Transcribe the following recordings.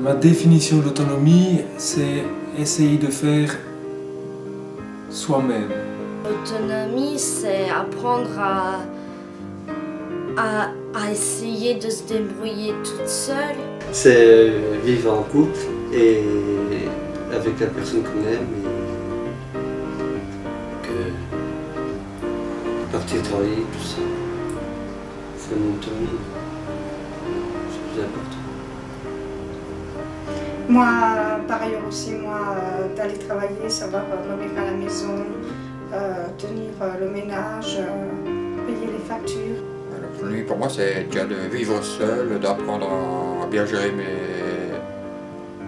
Ma définition de l'autonomie, c'est essayer de faire soi-même. L'autonomie, c'est apprendre à essayer de se débrouiller toute seule. C'est vivre en couple et avec la personne qu'on aime et que partir travailler, tout ça. C'est une autonomie. C'est plus important. Moi, par ailleurs aussi, d'aller travailler, savoir revenir à la maison, tenir le ménage, payer les factures. L'autonomie pour moi c'est déjà de vivre seul, d'apprendre à bien gérer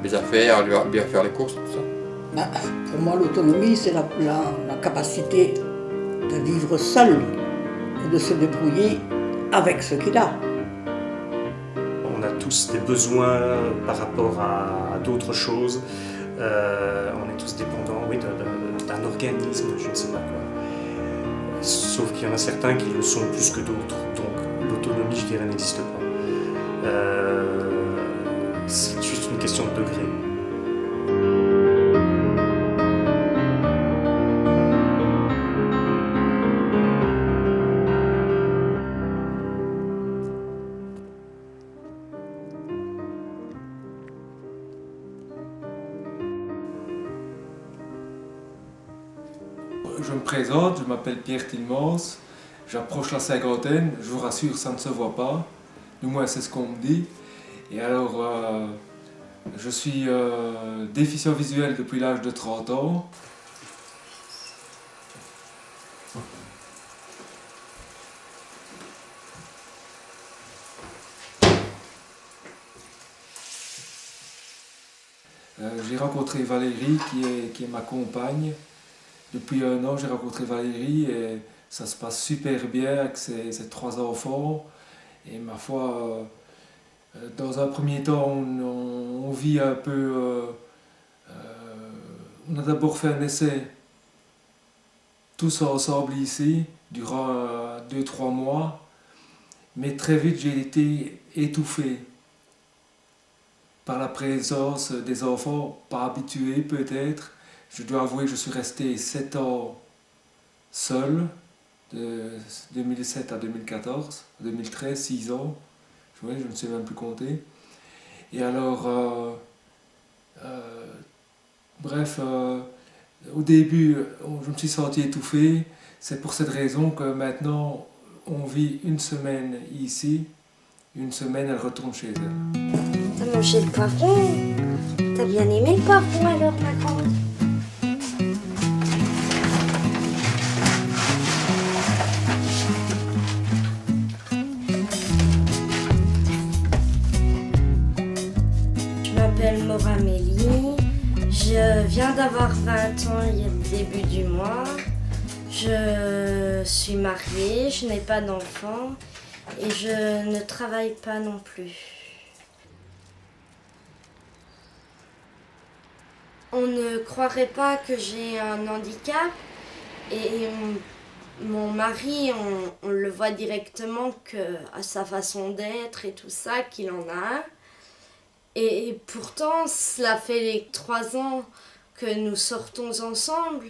mes affaires, à bien faire les courses, tout ça. Pour moi l'autonomie c'est la capacité de vivre seul et de se débrouiller avec ce qu'il a. On a tous des besoins par rapport à d'autres choses. On est tous dépendants d'un organisme, je ne sais pas quoi. Sauf qu'il y en a certains qui le sont plus que d'autres. Donc l'autonomie, je dirais, n'existe pas. C'est juste une question de degré. Je me présente, je m'appelle Pierre Tilmans, j'approche la cinquantaine, je vous rassure, ça ne se voit pas, du moins c'est ce qu'on me dit. Et alors, je suis déficient visuel depuis l'âge de 30 ans. J'ai rencontré Valérie qui est ma compagne. Depuis 1 an, j'ai rencontré Valérie et ça se passe super bien avec ses 3 enfants. Et ma foi, dans un premier temps, on vit un peu... on a d'abord fait un essai tous ensemble ici, durant 2-3 mois. Mais très vite, j'ai été étouffé par la présence des enfants, pas habitués peut-être. Je dois avouer que je suis resté 7 ans seul, de 2007 à 2014, 2013, 6 ans, je ne sais même plus compter. Et alors, bref, au début, je me suis senti étouffé. C'est pour cette raison que maintenant, on vit 1 semaine ici, 1 semaine, elle retourne chez elle. T'as mangé le poivron? T'as bien aimé le poivron alors, ma grande? Je m'appelle Maura Mélie, je viens d'avoir 20 ans il y a le début du mois. Je suis mariée, je n'ai pas d'enfant et je ne travaille pas non plus. On ne croirait pas que j'ai un handicap et mon mari, on le voit directement à sa façon d'être et tout ça, qu'il en a un. Et pourtant, cela fait les 3 ans que nous sortons ensemble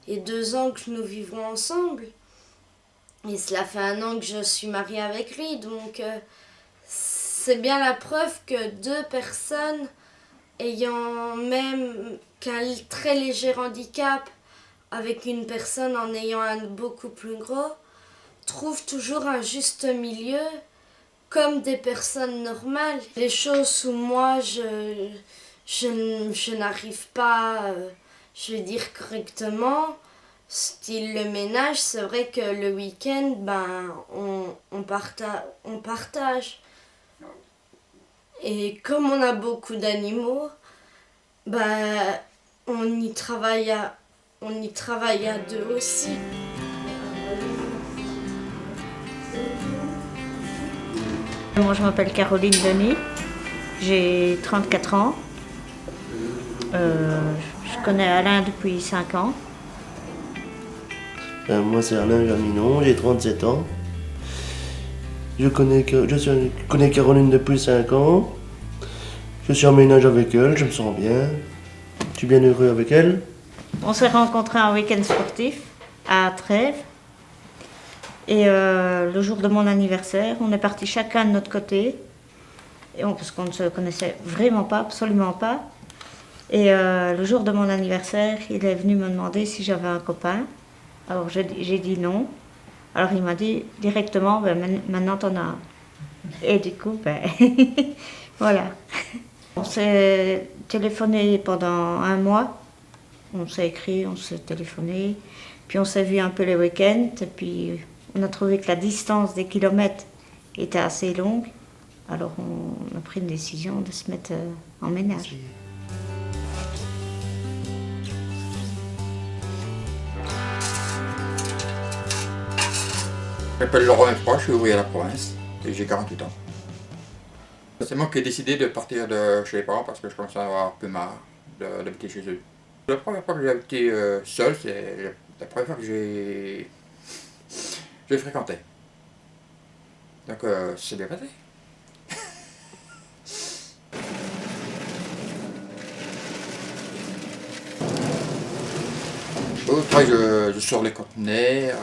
et 2 ans que nous vivons ensemble. Et cela fait 1 an que je suis mariée avec lui, donc c'est bien la preuve que 2 personnes ayant même qu'un très léger handicap avec une personne en ayant un beaucoup plus gros, trouvent toujours un juste milieu comme des personnes normales. Les choses où moi je n'arrive pas, je vais dire correctement, style le ménage, c'est vrai que le week-end, on partage. Et comme on a beaucoup d'animaux, on y travaille à 2 aussi. Moi je m'appelle Caroline Denis, j'ai 34 ans. Je connais Alain depuis 5 ans. Moi c'est Alain Jaminon, j'ai 37 ans. Je connais Caroline depuis 5 ans. Je suis en ménage avec elle, je me sens bien. Je suis bien heureux avec elle. On s'est rencontrés un week-end sportif à Trèves. Et le jour de mon anniversaire, on est partis chacun de notre côté. Parce qu'on ne se connaissait vraiment pas, absolument pas. Et le jour de mon anniversaire, il est venu me demander si j'avais un copain. Alors j'ai dit non. Alors il m'a dit directement, ben, maintenant t'en as un. Et du coup, ben, voilà. On s'est téléphoné pendant un mois. On s'est écrit, on s'est téléphoné. Puis on s'est vu un peu les week-ends. Et puis on a trouvé que la distance des kilomètres était assez longue. Alors on a pris une décision de se mettre en ménage. Je m'appelle Laurent Efroy, je suis ouvrier à la province et j'ai 48 ans. C'est moi qui ai décidé de partir de chez les parents parce que je commençais à avoir un peu marre d'habiter chez eux. La première fois que j'ai habité seul, c'est la première fois que j'ai fréquenté. Donc c'est bien passé. Au travail, je sors les conteneurs,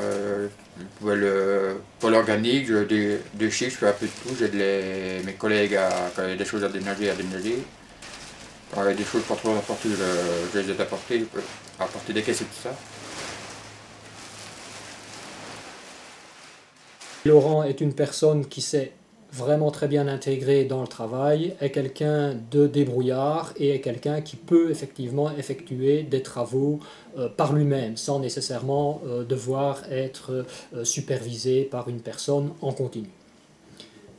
pour l'organique, je déchire, je fais un peu de tout, j'aide mes collègues quand il y a des choses à déménager. Quand il y a des choses pas trop apporter, je les aide à apporter des caisses et tout ça. Laurent est une personne qui s'est vraiment très bien intégré dans le travail, est quelqu'un de débrouillard et est quelqu'un qui peut effectivement effectuer des travaux par lui-même, sans nécessairement devoir être supervisé par une personne en continu.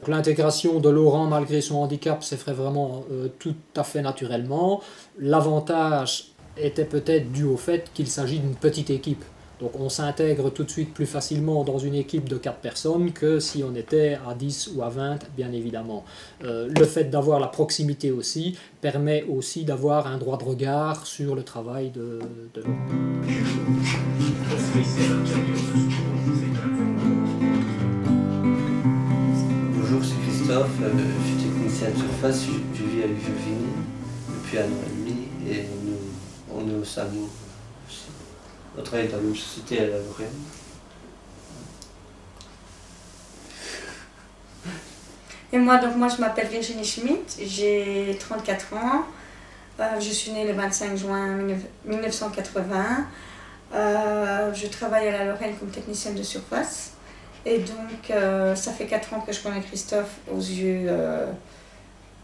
L'intégration de Laurent, malgré son handicap, s'est fait vraiment tout à fait naturellement. L'avantage était peut-être dû au fait qu'il s'agit d'une petite équipe. Donc on s'intègre tout de suite plus facilement dans une équipe de 4 personnes que si on était à 10 ou à 20, bien évidemment. Le fait d'avoir la proximité aussi permet aussi d'avoir un droit de regard sur le travail de Laurent. Bonjour, c'est Christophe, je suis technicien de surface, je vis avec Virginie depuis 1 an et demi et on est au SAMU. On travaille dans la même société à la Lorraine. Et moi, je m'appelle Virginie Schmidt, j'ai 34 ans. Je suis née le 25 juin 1980. Je travaille à la Lorraine comme technicienne de surface. Et donc, ça fait 4 ans que je connais Christophe aux yeux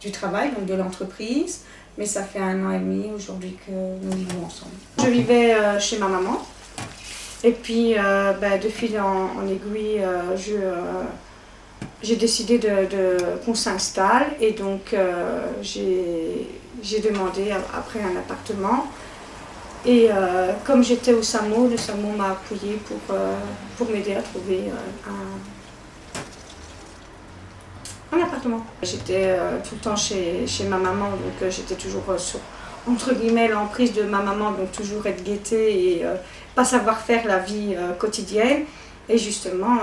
du travail, donc de l'entreprise. Mais ça fait 1 an et demi aujourd'hui que nous vivons ensemble. Je vivais chez ma maman. Et puis, de fil en aiguille, j'ai décidé qu'on s'installe. Et donc, j'ai demandé après un appartement. Et comme j'étais au SAMU, le SAMU m'a appuyé pour m'aider à trouver un appartement. J'étais tout le temps chez ma maman, donc j'étais toujours sur, entre guillemets, l'emprise de ma maman, donc toujours être guettée et pas savoir faire la vie quotidienne. Et justement,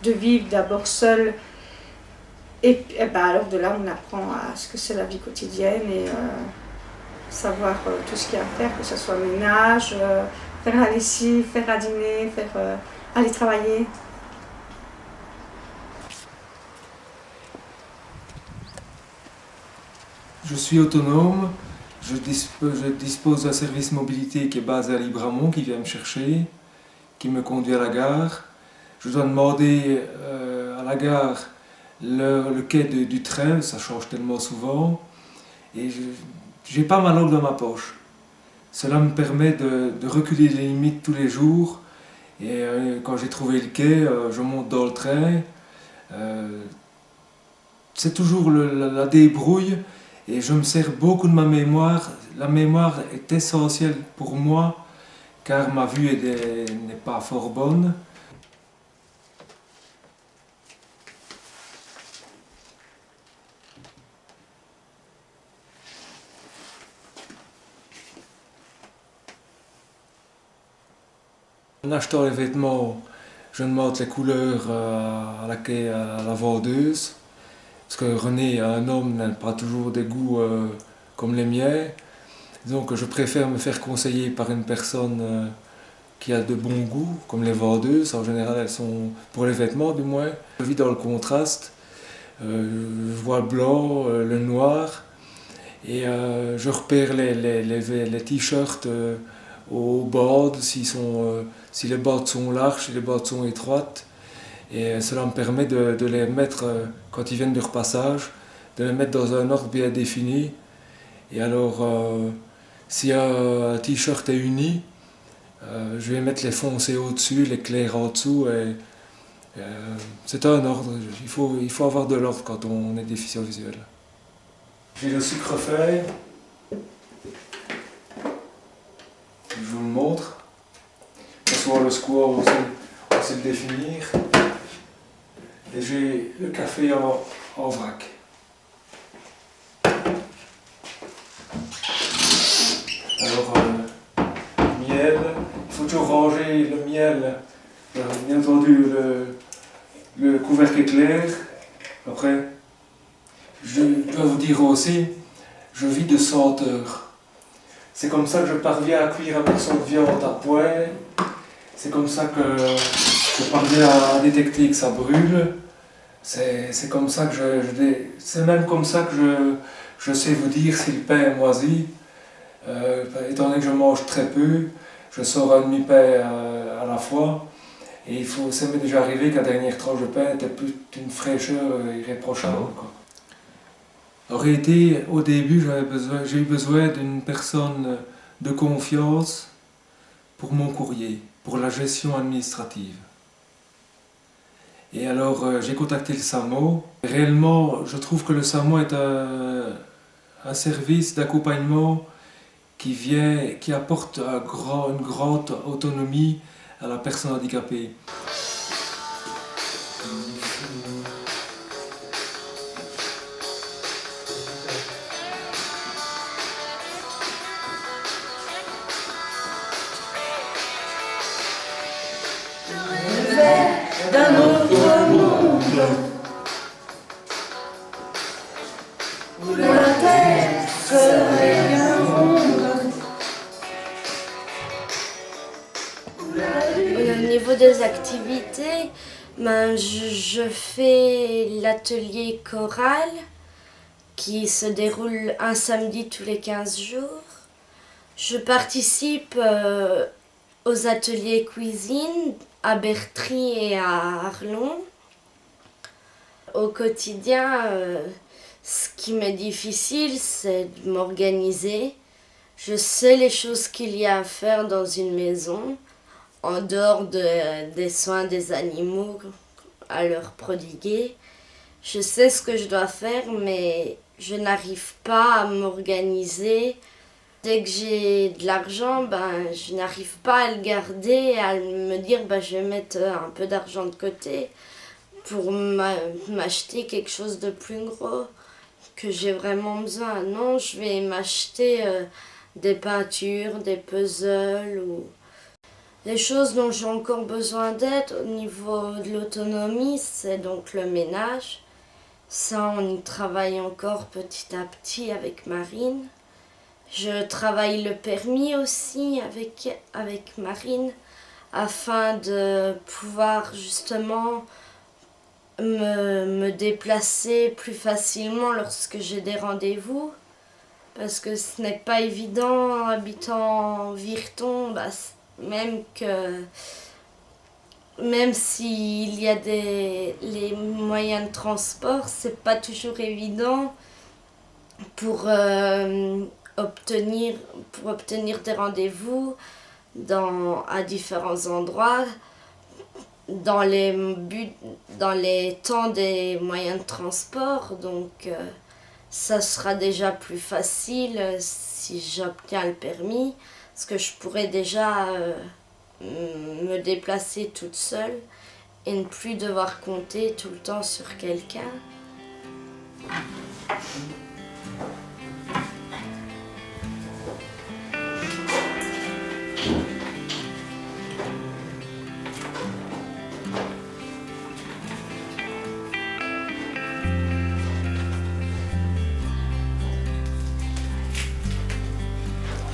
de vivre d'abord seule, et alors de là on apprend à ce que c'est la vie quotidienne et savoir tout ce qu'il y a à faire, que ce soit ménage, faire la lessive, faire à dîner, aller travailler. Je suis autonome, je dispose d'un service mobilité qui est basé à Libramont, qui vient me chercher, qui me conduit à la gare. Je dois demander à la gare le quai du train, ça change tellement souvent. Et j'ai pas ma langue dans ma poche. Cela me permet de reculer les limites tous les jours. Et quand j'ai trouvé le quai, je monte dans le train. C'est toujours la débrouille. Et je me sers beaucoup de ma mémoire. La mémoire est essentielle pour moi, car ma vue n'est pas fort bonne. En achetant les vêtements, je demande les couleurs à la vendeuse. parce que René, un homme, n'a pas toujours des goûts comme les miens. Donc je préfère me faire conseiller par une personne qui a de bons goûts, comme les vendeuses. En général, elles sont, pour les vêtements du moins, je vis dans le contraste. Je vois le blanc, le noir, et je repère les t-shirts aux bords, si les bords sont larges, si les bords sont étroites. Et cela me permet de les mettre, quand ils viennent du repassage, de les mettre dans un ordre bien défini. Et alors, si un t-shirt est uni, je vais mettre les foncés au-dessus, les clairs en dessous. C'est un ordre. Il faut avoir de l'ordre quand on est déficient visuel. J'ai le sucre-feuille. Je vous le montre. Souvent le score, on sait le définir. Et j'ai le café en vrac. Alors, miel. Il faut toujours ranger le miel. Bien entendu, le couvercle est clair. Après, je dois vous dire aussi, je vis de senteur. C'est comme ça que je parviens à cuire un morceau de viande à poêle. C'est comme ça que je parviens à détecter que ça brûle. C'est comme ça que c'est même comme ça que je sais vous dire si le pain est moisi. Étant donné que je mange très peu, je sors un demi-pain à la fois. Et ça m'est déjà arrivé qu'à dernière tranche de pain était plus d'une fraîcheur irréprochable, quoi. En réalité, au début, j'ai eu besoin d'une personne de confiance pour mon courrier, pour la gestion administrative. Et alors, j'ai contacté le SAMO. Réellement, je trouve que le SAMO est un service d'accompagnement qui apporte une grande autonomie à la personne handicapée. D'un autre monde où la terre serait bien ronde. Au niveau des activités, je fais l'atelier choral qui se déroule un samedi tous les 15 jours. Je participe aux ateliers cuisine à Bertry et à Arlon. Au quotidien, ce qui m'est difficile, c'est de m'organiser. Je sais les choses qu'il y a à faire dans une maison, en dehors des soins des animaux à leur prodiguer. Je sais ce que je dois faire, mais je n'arrive pas à m'organiser. Dès que j'ai de l'argent, je n'arrive pas à le garder, à me dire je vais mettre un peu d'argent de côté pour m'acheter quelque chose de plus gros que j'ai vraiment besoin. Non, je vais m'acheter des peintures, des puzzles ou les choses dont j'ai encore besoin d'aide au niveau de l'autonomie, c'est donc le ménage. Ça, on y travaille encore petit à petit avec Marine. Je travaille le permis aussi avec Marine afin de pouvoir justement me déplacer plus facilement lorsque j'ai des rendez-vous. Parce que ce n'est pas évident, habitant Virton, même s'il y a les moyens de transport, c'est pas toujours évident pour obtenir des rendez-vous à différents endroits dans les temps des moyens de transport. Donc ça sera déjà plus facile si j'obtiens le permis, parce que je pourrais déjà me déplacer toute seule et ne plus devoir compter tout le temps sur quelqu'un.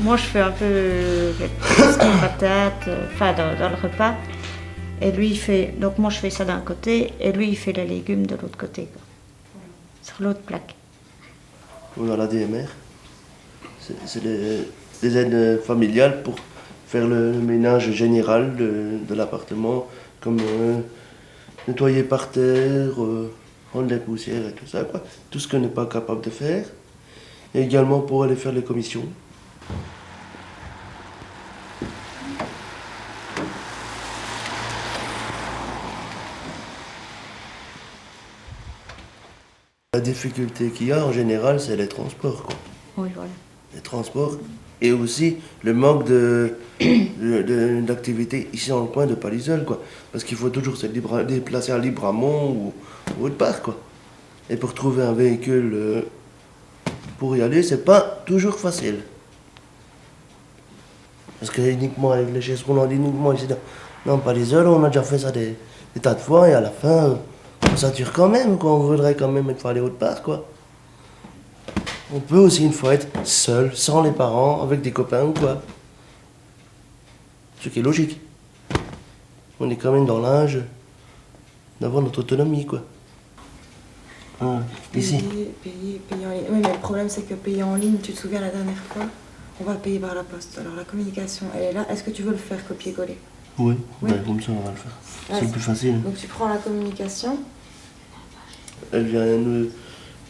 Moi, je fais un peu les patates, dans le repas. Et lui, il fait. Donc, moi, je fais ça d'un côté, et lui, il fait les légumes de l'autre côté, quoi. Sur l'autre plaque. On a la DMR. C'est les aides familiales pour faire le ménage général de l'appartement, comme nettoyer par terre, rendre les poussières et tout ça, quoi. Tout ce qu'on n'est pas capable de faire. Et également pour aller faire les commissions. La difficulté qu'il y a en général, c'est les transports, quoi. Oui, voilà. Les transports et aussi le manque d'activité ici dans le coin de Palaiseau, quoi. Parce qu'il faut toujours se déplacer à Libramont ou autre part, quoi. Et pour trouver un véhicule pour y aller, c'est pas toujours facile. Parce que uniquement avec les chaises roulantes, uniquement ici dans Palaiseau, on a déjà fait ça des tas de fois et à la fin, on sature quand même, quoi. On voudrait quand même être aller autre part, quoi. On peut aussi une fois être seul, sans les parents, avec des copains ou quoi. Ce qui est logique. On est quand même dans l'âge d'avoir notre autonomie, quoi. Ah, ici. Payer en ligne. Oui, mais le problème, c'est que payer en ligne, tu te souviens la dernière fois, on va payer par la poste. Alors la communication, elle est là. Est-ce que tu veux le faire copier-coller? Oui, Oui. Ben, comme ça on va le faire. Ah, C'est plus facile. Donc tu prends la communication. Elle vient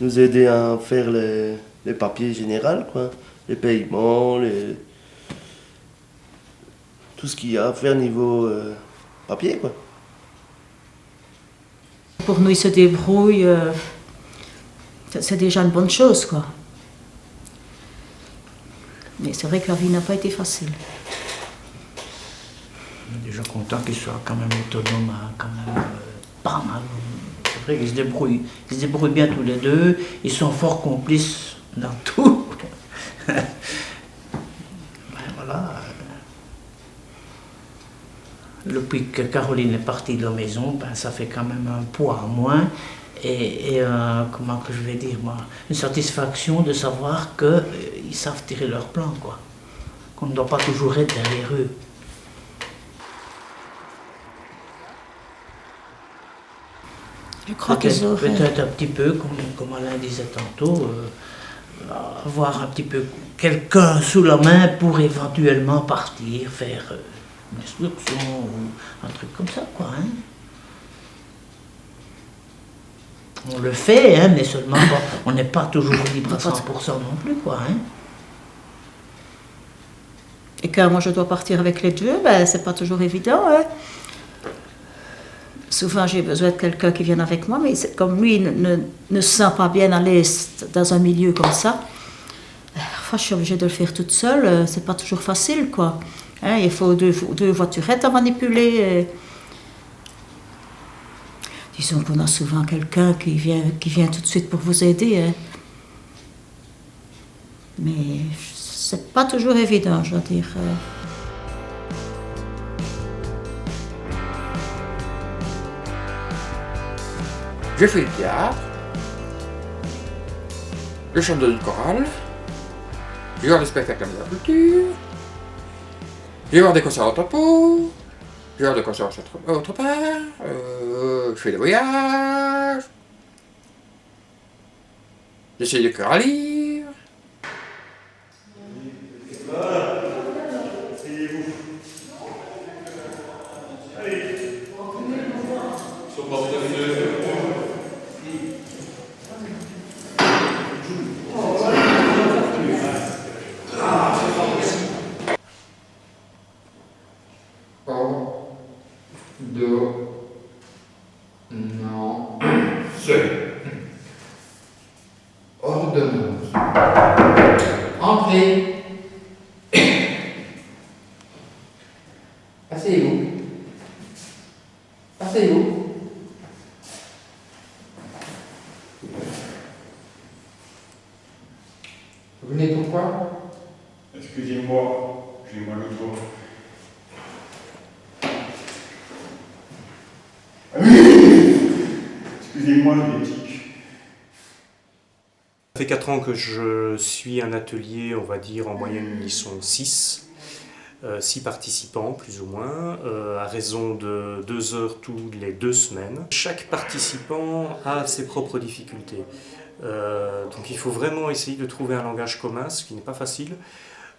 nous aider à faire les papiers généraux, quoi. Les paiements, tout ce qu'il y a à faire niveau papier, quoi. Pour nous, ils se débrouillent, c'est déjà une bonne chose, quoi. Mais c'est vrai que la vie n'a pas été facile. On est déjà content qu'ils soient quand même autonomes, hein, quand même pas mal. C'est vrai qu'ils se débrouillent. Ils se débrouillent bien tous les deux. Ils sont fort complices dans tout. Ben, voilà. Depuis que Caroline est partie de la maison, ben, ça fait quand même un poids en moins. Et comment que je vais dire, moi, une satisfaction de savoir qu'ils savent tirer leur plan, quoi. Qu'on ne doit pas toujours être derrière eux. Je crois qu'ils auraient... Peut-être un petit peu, comme Alain disait tantôt, avoir un petit peu quelqu'un sous la main pour éventuellement partir, faire une instruction ou un truc comme ça, quoi. Hein. On le fait, hein, mais seulement on n'est pas toujours libre à 100% non plus, quoi. Hein. Et quand moi je dois partir avec les deux, ben, c'est pas toujours évident. Hein. Souvent j'ai besoin de quelqu'un qui vienne avec moi, mais comme lui ne se sent pas bien à l'aise dans un milieu comme ça, parfois je suis obligée de le faire toute seule, c'est pas toujours facile, quoi. Hein, il faut deux voiturettes à manipuler. Disons qu'on a souvent quelqu'un qui vient tout de suite pour vous aider. Hein. Mais c'est pas toujours évident, je dois dire. J'ai fait le théâtre, je chante dans une chorale, je vais voir des spectacles de la culture, je vais voir des concerts autre pot, je vais voir des concerts autre part, je fais des voyages, j'essaye d'écrire un livre. Ordonnance. Entrez. Asseyez-vous. Asseyez-vous. Vous venez pourquoi? Excusez-moi, j'ai mal au doigt. Excusez-moi, je l'éthique. Ça fait 4 ans que je suis un atelier, on va dire en moyenne ils sont 6 participants plus ou moins, à raison de 2 heures toutes les 2 semaines. Chaque participant a ses propres difficultés. Donc il faut vraiment essayer de trouver un langage commun, ce qui n'est pas facile.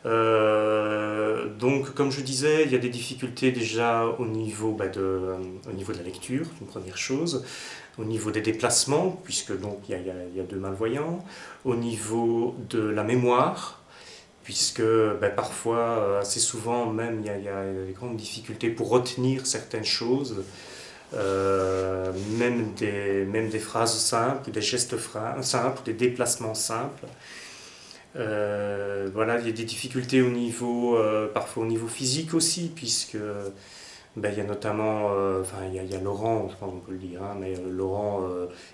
Donc comme je disais, il y a des difficultés déjà au niveau de la lecture, une première chose, au niveau des déplacements, puisque donc il y a 2 malvoyants, au niveau de la mémoire, puisque parfois, assez souvent même, il y a des grandes difficultés pour retenir certaines choses, même des phrases simples, des gestes simples, des déplacements simples. Voilà, il y a des difficultés parfois au niveau physique aussi, puisque il y a notamment, il y a Laurent, je pense qu'on peut le dire, hein, mais Laurent,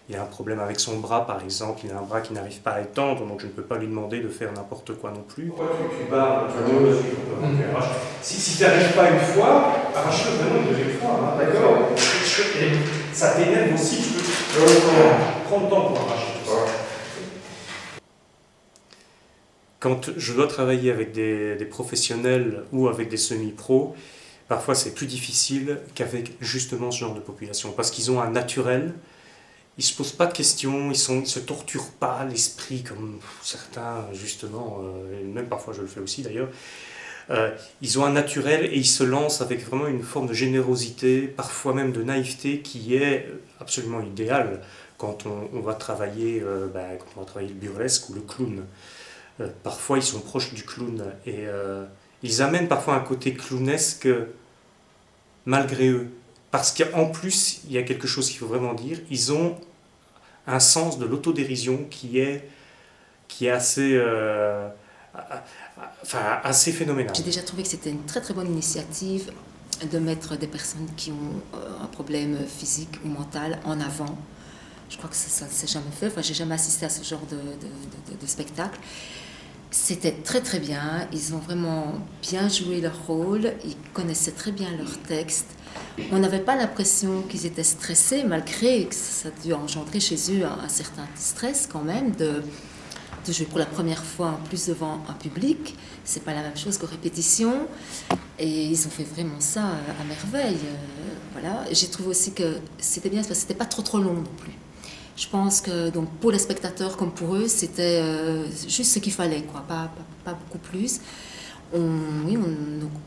il a un problème avec son bras par exemple, il a un bras qui n'arrive pas à étendre, donc je ne peux pas lui demander de faire n'importe quoi non plus. Pourquoi tu bats si tu n'arrives pas une fois, arrache-le vraiment une deuxième fois, hein, d'accord. Ça t'énerve aussi, tu peux prendre le temps pour arracher tout ça. Quand je dois travailler avec des professionnels ou avec des semi-pros, parfois c'est plus difficile qu'avec justement ce genre de population, parce qu'ils ont un naturel, ils ne se posent pas de questions, ils ne se torturent pas l'esprit comme certains justement, et même parfois je le fais aussi d'ailleurs. Ils ont un naturel et ils se lancent avec vraiment une forme de générosité, parfois même de naïveté qui est absolument idéale quand on va travailler le burlesque ou le clown. Parfois ils sont proches du clown et ils amènent parfois un côté clownesque malgré eux. Parce qu'en plus, il y a quelque chose qu'il faut vraiment dire, ils ont un sens de l'autodérision qui est assez, assez phénoménal. J'ai déjà trouvé que c'était une très très bonne initiative de mettre des personnes qui ont un problème physique ou mental en avant. Je crois que ça ne s'est jamais fait, enfin, j'ai jamais assisté à ce genre de spectacle. C'était très très bien, ils ont vraiment bien joué leur rôle, ils connaissaient très bien leur texte. On n'avait pas l'impression qu'ils étaient stressés, malgré que ça a dû engendrer chez eux un certain stress quand même de jouer pour la première fois en plus devant un public. C'est pas la même chose qu'aux répétitions et ils ont fait vraiment ça à merveille. Voilà. J'ai trouvé aussi que c'était bien parce que c'était pas trop long non plus. Je pense que donc, pour les spectateurs comme pour eux, c'était juste ce qu'il fallait, quoi, pas beaucoup plus. On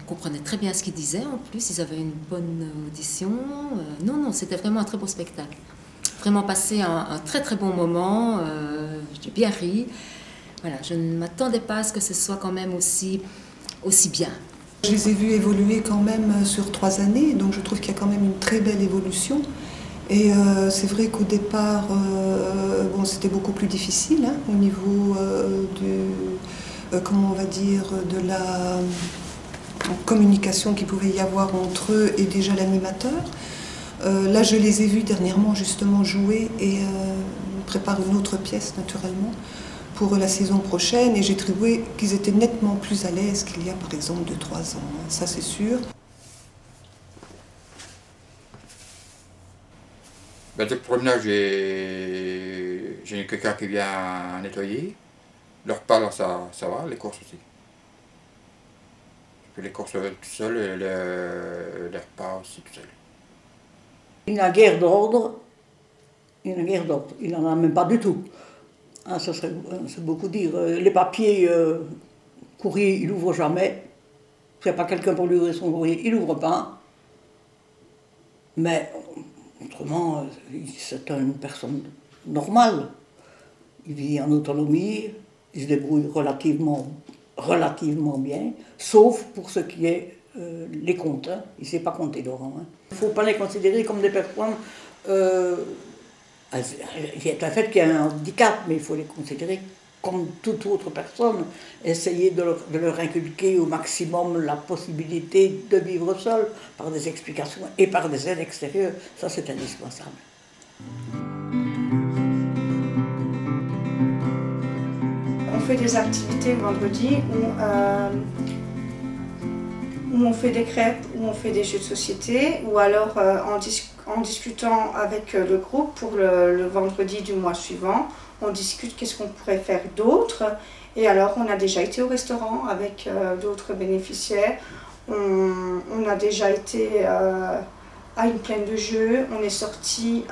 comprenait très bien ce qu'ils disaient en plus, ils avaient une bonne audition. Non, c'était vraiment un très beau spectacle. Vraiment passé un très très bon moment, j'ai bien ri. Voilà, je ne m'attendais pas à ce que ce soit quand même aussi bien. Je les ai vus évoluer quand même sur 3 années, donc je trouve qu'il y a quand même une très belle évolution. Et c'est vrai qu'au départ, c'était beaucoup plus difficile au niveau comment on va dire, de la communication qu'il pouvait y avoir entre eux et déjà l'animateur. Là, je les ai vus dernièrement justement jouer et préparent une autre pièce naturellement pour la saison prochaine. Et j'ai trouvé qu'ils étaient nettement plus à l'aise qu'il y a par exemple 2-3 ans, ça c'est sûr. Le promenage, j'ai quelqu'un qui vient nettoyer. Le repas, ça va, les courses aussi. Parce que les courses tout seul et les repas aussi tout seul. Il n'a guère d'ordre. Il n'en a même pas du tout. Hein, c'est beaucoup dire. Les papiers, courrier, il n'ouvre jamais. S'il n'y a pas quelqu'un pour lui ouvrir son courrier, il n'ouvre pas. Mais autrement, c'est une personne normale. Il vit en autonomie, il se débrouille relativement bien, sauf pour ce qui est les comptes. Hein. Il ne sait pas compter, Laurent. Hein. Il ne faut pas les considérer comme des personnes... il y a un fait qu'il y a un handicap, mais il faut les considérer comme toute autre personne. Essayer de leur inculquer au maximum la possibilité de vivre seul, par des explications et par des aides extérieures. Ça, c'est indispensable. On fait des activités le vendredi où on fait des crêpes, où on fait des jeux de société, ou alors en discutant avec le groupe pour le vendredi du mois suivant, on discute qu'est-ce qu'on pourrait faire d'autre. Et alors, on a déjà été au restaurant avec d'autres bénéficiaires. On a déjà été à une plaine de jeux. On est sorti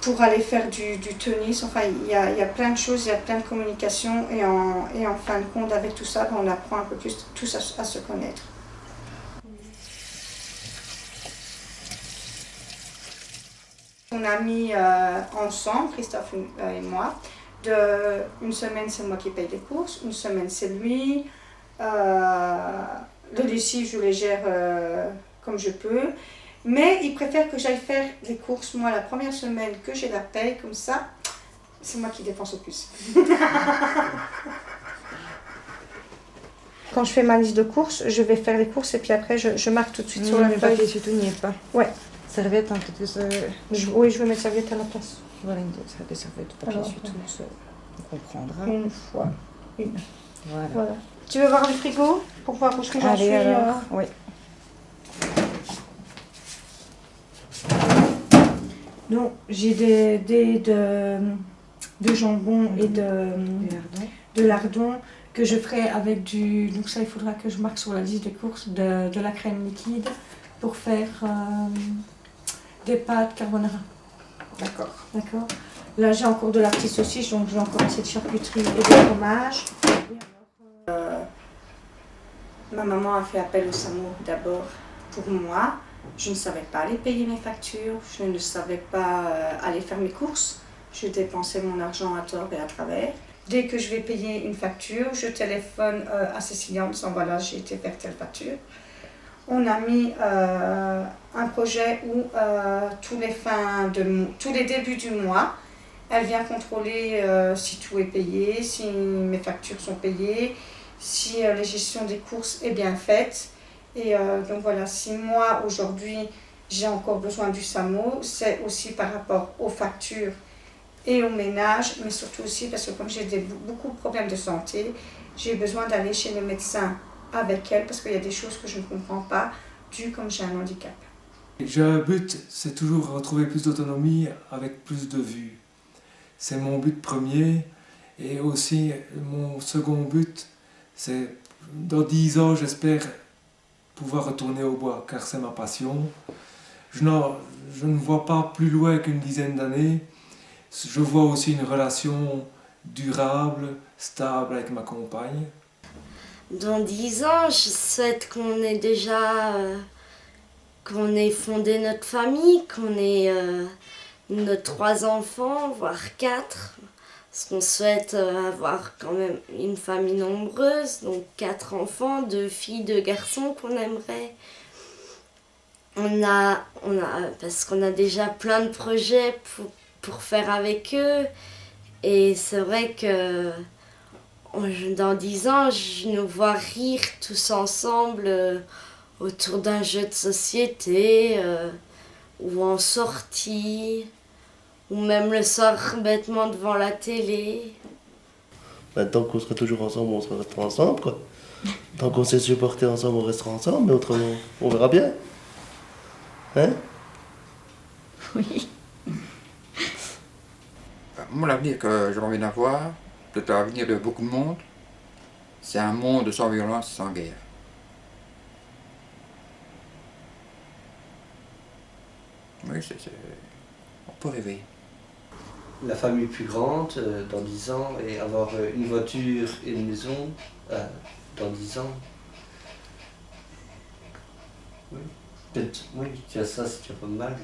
pour aller faire du tennis. Enfin, il y a plein de choses, il y a plein de communication. Et en fin de compte, avec tout ça, on apprend un peu plus tous à se connaître. On a mis ensemble, Christophe et moi, une semaine c'est moi qui paye les courses, une semaine c'est lui. Le lessive, je les gère comme je peux. Mais il préfère que j'aille faire les courses, moi, la première semaine que j'ai la paye, comme ça, c'est moi qui dépense le plus. Quand je fais ma liste de courses, je vais faire les courses et puis après je marque tout de suite sur la feuille. Mais surtout n'y est pas. Ouais. Serviette, hein, peut-être que ça... Oui, je vais mettre serviette à la place. Voilà, des serviettes de papier surtout, on comprendra. Une fois. Une. Voilà. Tu veux voir le frigo pour voir où je j'en suis alors, oui. Donc, j'ai des dés de jambon et de lardon que je ferai avec du... Donc ça, il faudra que je marque sur la liste des courses de la crème liquide pour faire des pâtes carbonara. D'accord. D'accord. Là, j'ai encore de la petite saucisse, donc j'ai encore assez de charcuterie et de fromage. Ma maman a fait appel au SAMU d'abord pour moi. Je ne savais pas aller payer mes factures, je ne savais pas aller faire mes courses. Je dépensais mon argent à tort et à travers. Dès que je vais payer une facture, je téléphone à Cécilia en disant voilà, j'ai été faire telle facture. On a mis un projet où tous les débuts du mois, elle vient contrôler si tout est payé, si mes factures sont payées, si la gestion des courses est bien faite. Et donc voilà, si moi aujourd'hui j'ai encore besoin du SAMU, c'est aussi par rapport aux factures et au ménage, mais surtout aussi parce que comme j'ai beaucoup de problèmes de santé, j'ai besoin d'aller chez le médecin avec elle parce qu'il y a des choses que je ne comprends pas, dû comme j'ai un handicap. J'ai un but, c'est toujours retrouver plus d'autonomie avec plus de vue. C'est mon but premier et aussi mon second but, c'est dans 10 ans j'espère pouvoir retourner au bois car c'est ma passion. Je ne vois pas plus loin qu'une dizaine d'années. Je vois aussi une relation durable, stable avec ma compagne. Dans 10 ans, je souhaite qu'on ait déjà qu'on ait fondé notre famille, qu'on ait nos 3 enfants, voire 4. Parce qu'on souhaite avoir quand même une famille nombreuse, donc 4 enfants, 2 filles, 2 garçons qu'on aimerait. Parce qu'on a déjà plein de projets pour faire avec eux. Et c'est vrai que dans 10 ans, je nous vois rire tous ensemble autour d'un jeu de société ou en sortie. Ou même le soir, bêtement devant la télé. Ben, tant qu'on sera toujours ensemble, on sera ensemble, quoi. Tant qu'on s'est supporter ensemble, on restera ensemble, mais autrement, on verra bien. Hein? Oui. Moi, l'avenir que j'ai envie d'avoir, peut-être l'avenir de beaucoup de monde, c'est un monde sans violence et sans guerre. Oui, on peut rêver. La famille plus grande dans 10 ans et avoir une voiture et une maison dans 10 ans. Oui, peut-être, oui, tu as ça, c'est déjà pas mal.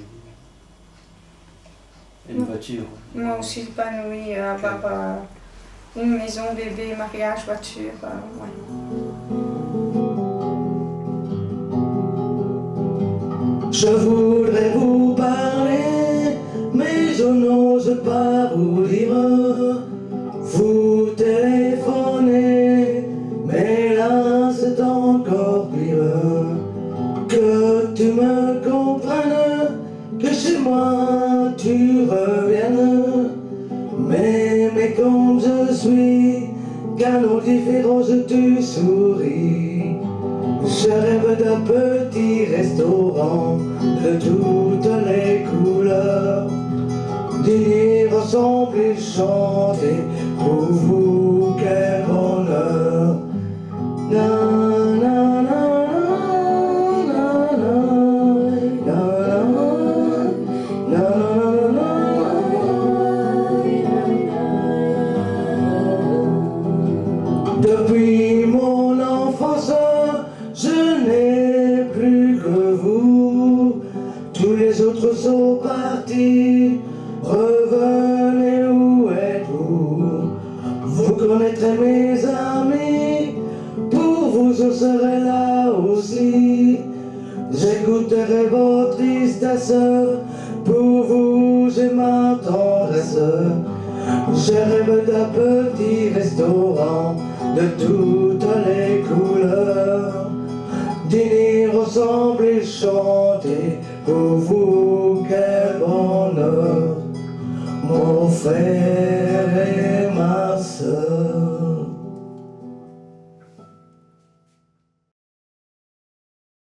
Une voiture. Moi aussi, épanoui, avoir une maison, bébé, mariage, voiture. Je voudrais vous parler, mais je n'ose pas vous dire. Vous téléphonez, mais là c'est encore pire. Que tu me comprennes, que chez moi tu reviennes. Mais comme je suis, qu'à nos différences tu souris. Je rêve d'un petit restaurant de toutes les couleurs, dîner ensemble et chanter pour vous, quel bonheur. Na, na, na, na, na, na, na, na, depuis mon enfance, je n'ai plus que vous. Tous les autres sont partis. Revenez, où êtes-vous? Vous connaîtrez mes amis. Pour vous, je serai là aussi. J'écouterai vos tristesses. Pour vous, j'ai ma tendresse. Je rêve d'un petit restaurant de toutes les couleurs. Dîner ensemble et chanter pour vous, quel bonheur, mon frère.